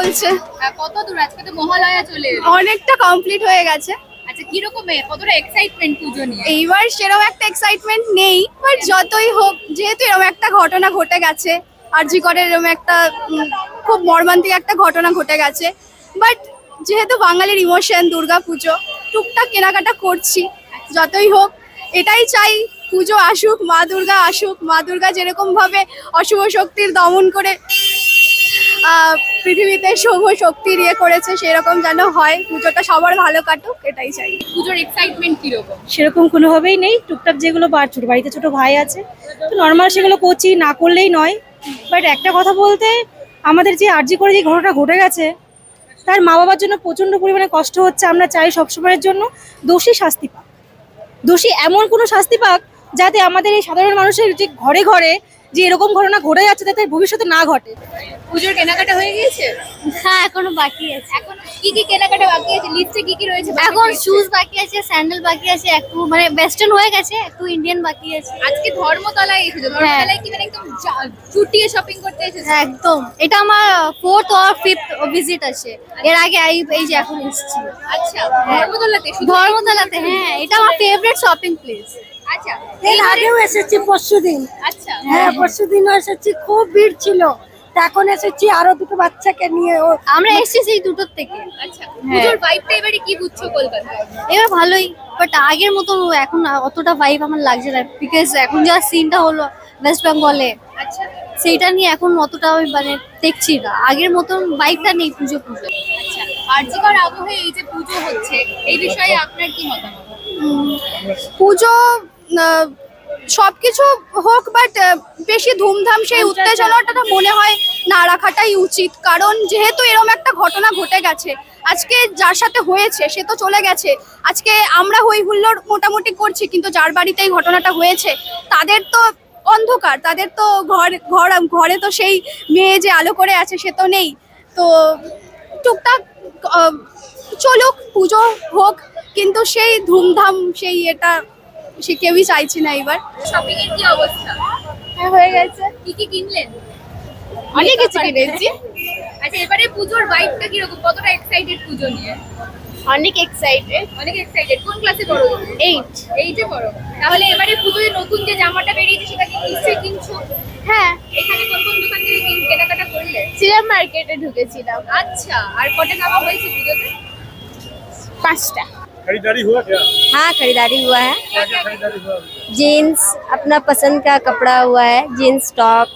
চলছে। কত দূর? আজকে তো মহালয়া চলে এলো। অনেকটা কমপ্লিট হয়ে গেছে। আচ্ছা, কিরকম কতটা এক্সাইটমেন্ট পুজো নিয়ে? এইবার সেরকম একটা এক্সাইটমেন্ট নেই, বাট যতই হোক, যেহেতু এরকম একটা ঘটনা ঘটে গেছে, আরজি করের এরকম একটা খুব মর্মান্তিক একটা ঘটনা ঘটে গেছে, বাট যেহেতু বাঙালির ইমোশন দুর্গা পুজো, টুকটাক কেনাকাটা করছি। যতই হোক এটাই চাই, পুজো আসুক, মা দুর্গা আসুক। মা দুর্গা যেরকম ভাবে অশুভ শক্তির দমন করে পৃথিবীতে শুভ শক্তির করেছে, সেরকম যেন হয়। পুজোটা সবার ভালো কাটুক, এটাই চাই। পুজোর এক্সাইটমেন্ট কিরকম? সেরকম কোনোভাবেই নেই। টুকটাক যেগুলো ছোট বাড়িতে ছোট ভাই আছে, তো নর্মাল সেগুলো করছি, না করলেই নয়। বাট একটা কথা বলতে, আমাদের যে আরজি করে যে ঘটনাটা ঘটে গেছে, তার মা বাবার জন্য প্রচণ্ড পরিমাণে কষ্ট হচ্ছে। আমরা চাই সবসময়ের জন্য দোষী শাস্তি পাক, দোষী এমন কোনো শাস্তি পাক যাতে আমাদের এই সাধারণ মানুষের যে ঘরে ঘরে যে এরকম ঘটনা ঘটে যাচ্ছে যাতে ভবিষ্যতে না ঘটে। পুজোর কেনাকাটা হয়ে গিয়েছে? হ্যাঁ, এখনো বাকি আছে। এখন কি কেনাকাটা বাকি আছে? লিস্টে কি রয়েছে? এখন শুজ বাকি আছে, স্যান্ডেল বাকি আছে, একটু মানে ওয়েস্টার্ন হয়ে গেছে, একটু ইন্ডিয়ান বাকি আছে। আজকে ধর্মতলায় এসেছো, ধর্মতলায় কি মানে একদম চুটিয়ে শপিং করতে এসেছো? একদম, এটা আমার 4th or 5th ভিজিট আছে। এর আগে এই যে এখন এসেছি। আচ্ছা, ধর্মতলাতে? ধর্মতলাতে, হ্যাঁ, এটা আমার ফেভারিট শপিং প্লেস। আচ্ছা, এর আগেও এসেছি পরশুদিন। আচ্ছা, হ্যাঁ, পরশুদিনও এসেছি, খুব ভিড় ছিল। এখন এসেছি আরো দুটো বাচ্চাকে নিয়ে। আমরা এসেছি এই দুটোর থেকে। আচ্ছা, পুজোর ভাইবটা এবারে কি বুঝছো কলকাতায়? এবার ভালোই, বাট আগের মতো এখন অতটা ভাইব আমার লাগছে না, বিকজ এখন যা সিনটা হলো ওয়েস্ট বেঙ্গলে, আচ্ছা, সেইটা নিয়ে এখন অতটা আমি মানে দেখছি না, আগের মতন ভাইবটা নেই পুজো। আচ্ছা, আরজিকর আবহে এই যে পুজো হচ্ছে, এই বিষয়ে আপনার কি মতামত? পুজো সবকিছু হোক, বাট বেশি ধুমধাম সেই উত্তেজনাটা মনে হয় না রাখাটাই উচিত। কারণ যেহেতু এরকম একটা ঘটনা ঘটে গেছে, আজকে যার সাথে হয়েছে সে তো চলে গেছে। আজকে আমরা হই হুল্লোড় মোটামুটি করছি, কিন্তু যার বাড়িতে এই ঘটনাটা হয়েছে তাদের তো অন্ধকার, তাদের তো ঘরে তো সেই মেয়ে যে আলো করে আছে সে তো নেই। তো টুকটাক চলুক, পুজো হোক, কিন্তু সেই ধুমধাম সেই সে কেউই চাইছি না। এবার শপিং এর কি অবস্থা? হ্যাঁ, হয়ে গেছে, কি কিনলেন? অনেক কিছু কিনেছি। আচ্ছা, এবারে পুজোর ভাইবটা কিরকম? কতটা এক্সাইটেড পুজো নিয়ে? অনেক এক্সাইটেড। অনেক এক্সাইটেড। কোন ক্লাসে পড়ো? 8। 8-এ পড়ো। তাহলে এবারে পুজোয় নতুন যে জামাটা বেরিয়েছে সেটা কি নিশ্চয়ই কিনছো? হ্যাঁ, এখানে কোন দোকান থেকে কেনাকাটা করলে? সিএম মার্কেটে ঢুকেছিলাম। আচ্ছা, আর কটা জামা হয়েছে পুজোতে? 5টা। खरीदारी हुआ क्या? हाँ, खरीदारी हुआ है। क्या क्या खरीदारी हुआ? जीन्स अपना पसंद का कपड़ा हुआ है, जीन्स टॉप,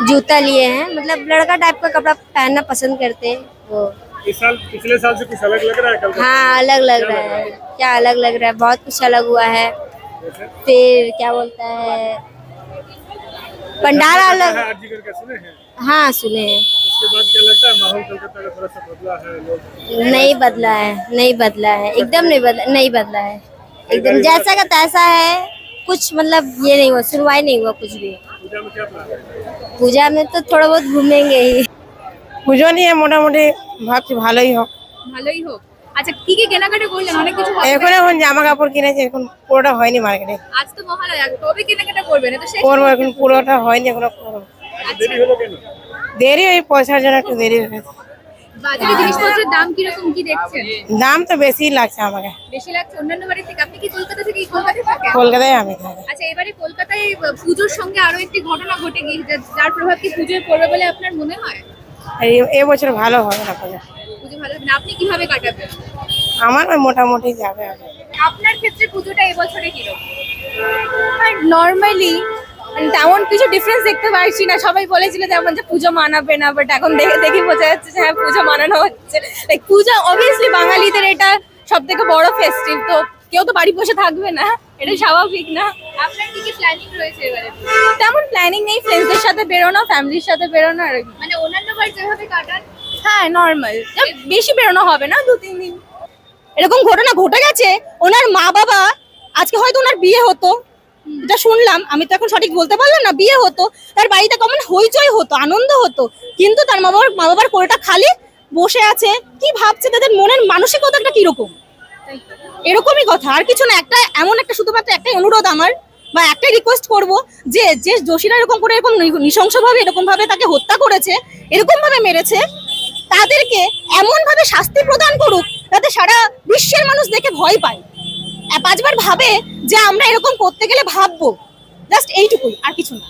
जूता लिए हैं। मतलब लड़का टाइप का कपड़ा पहनना पसंद करते हैं वो। इस साल पिछले साल से कुछ अलग लग रहा है? कल हाँ, अलग लग रहा है। क्या अलग लग रहा है? बहुत कुछ अलग हुआ है। फिर क्या बोलता है, पंडाल अलग। आरजीकर का सुने हैं? हाँ, सुने हैं। उसके बाद क्या लगता है माहौल कोलकाता का थोड़ा सा बदला है? लोग नहीं बदला है, नहीं बदला है, एकदम नहीं बदला है। एकदम जैसा का तैसा है। कुछ मतलब ये नहीं हुआ, सुनवाई नहीं हुआ कुछ भी। पूजा में क्या प्लान है? पूजा में तो थोड़ा बहुत घूमेंगे ही। পুজো নিয়ে মোটামুটি ভাবছি ভালোই হোক। ভালোই হোক। আচ্ছা, কি কেনাকাটা করলেন? অনেক কিছু হবে। এখন জামা কাপড় কিনেছি, এখন পুরোটা হয়নি মার্কেটে। আজ তো মহালয়া, কবে কেনাকাটা করবেন? এটা শেষ করবো, এখন পুরোটা হয়নি, এখনো করবো। देरी হলো কেন? দেরি, ওই পয়সার জন্য একটু দেরি হয়ে গেছে। বাজারে জিনিসপত্রের দাম কিরকম কি দেখছেন? দাম তো বেশি লাগছে আমাকে। বেশি লাগছে অন্যান্য বাড়ি থেকে। আপনি কি কলকাতায় থাকেন? কলকাতায় আমি থাকি। আচ্ছা, এবারে কলকাতায় পুজোর সঙ্গে আরো একটি ঘটনা ঘটে গিয়েছে, যার প্রভাব কি পুজোয় পড়বে বলে আপনার মনে হয়? এবছর ভালো হবে না পুজো। পুজো ভালো হবে না। আপনি কিভাবে কাটাবেন? আমার ওই মোটামুটি যাবে। আপনার ক্ষেত্রে পুজোটা এবছরে কিরকম? নর্মালি তেমন কিছু ডিফারেন্স দেখতে পারছি না। সবাই বলেছিল যেমন যে পুজো মানাবে না, বাট এখন দেখে বোঝা যাচ্ছে যে হ্যাঁ, পুজো মানানো হচ্ছে। লাইক পুজো অবভিয়াসলি বাঙালিদের এটা সব থেকে বড় ফেস্টিভ, তো কেউ তো বাড়ি বসে থাকবে না, এটা স্বাভাবিক না। আপনার কি প্ল্যানিং রয়েছে এবারে? তেমন প্ল্যানিং নেই, ফ্রেন্ডসদের সাথে বেরোনো, ফ্যামিলির সাথে বেরোনো আর কি। মানে অন্যান্য বার যেভাবে কাটান? হ্যাঁ, নর্মাল, বেশি বেরোনো হবে না, 2-3 দিন। এরকম ঘটনা ঘটে গেছে, ওনার মা বাবা আজকে হয়তো ওনার বিয়ে হতো, এটা শুনলাম, আমি তো এখন সঠিক বলতে পারলাম না, বিয়ে হতো, তার বাড়িতে কেমন হইচই হতো, আনন্দ হতো, কিন্তু তার মা বাবার কোলটা খালি বসে আছে। কি ভাবছে, তাদের মনের মানসিকতাটা কিরকম, এরকমই কথা, আর কিছু না। এমন একটা শুধুমাত্র একটাই অনুরোধ আমার, বা একটাই রিকোয়েস্ট করবো, যে দোষীরা এরকম করে এরকম নৃশংসভাবে এরকম ভাবে তাকে হত্যা করেছে, এরকম ভাবে মেরেছে, তাদেরকে এমন ভাবে শাস্তি প্রদান করুক যাতে সারা বিশ্বের মানুষ দেখে ভয় পায়, 5বার ভাবে যে আমরা এরকম করতে গেলে ভাববো। জাস্ট এইটুকুই, আর কিছু না।